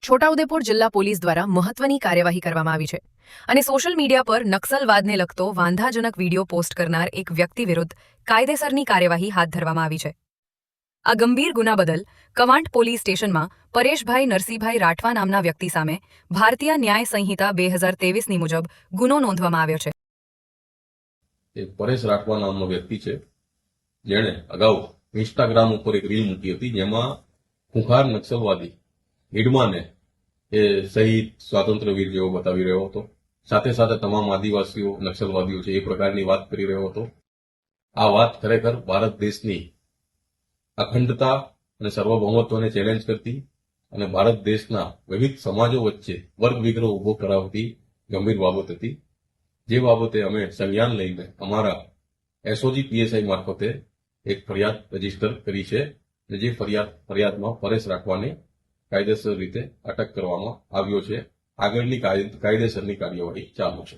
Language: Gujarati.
છોટાઉદેપુર જિલ્લા પોલીસ દ્વારા મહત્વની કાર્યવાહી કરવામાં આવી છે અને સોશિયલ મીડિયા પર નક્સલવાદને લગતો વાંધાજનક વિડીયો પોસ્ટ કરનાર એક વ્યક્તિ વિરુદ્ધ કાયદેસરની કાર્યવાહી હાથ ધરવામાં આવી છે। આ ગંભીર ગુના બદલ કવાંટ પોલીસ સ્ટેશનમાં પરેશભાઈ નરસિંહભાઈ રાઠવા નામના વ્યક્તિ સામે ભારતીય ન્યાય સંહિતા 2023ની મુજબ ગુનો નોંધવામાં આવ્યો છે। એક પરેશ રાઠવા નામનો વ્યક્તિ છે, જેણે અગાઉ ઇન્સ્ટાગ્રામ ઉપર એક રીલ મૂકી હતી, જેમાં ખુંખાર નક્સલવાદી હિડમાને એ શહીદ સ્વાતંત્ર્યવીર જેવો બતાવી રહ્યો હતો। સાથે સાથે તમામ આદિવાસીઓ નક્સલવાદીઓ છે એ પ્રકારની વાત કરી રહ્યો હતો। આ વાત ખરેખર ભારત દેશની અખંડતા અને સાર્વભૌમત્વને ચેલેન્જ કરતી અને ભારત દેશના વિવિધ સમાજો વચ્ચે વર્ગ વિગ્રહ ઉભો કરાવતી ગંભીર બાબત હતી, જે બાબતે અમે સંજ્ઞાન લઈને અમારા એસઓજી પીએસઆઈ મારફતે એક ફરિયાદ રજીસ્ટર કરી છે, અને જે ફરિયાદમાં પરેશ રાઠવાને કાયદેસર રીતે અટક કરવામાં આવ્યો છે। આગળની કાયદેસરની કાર્યવાહી ચાલુ છે।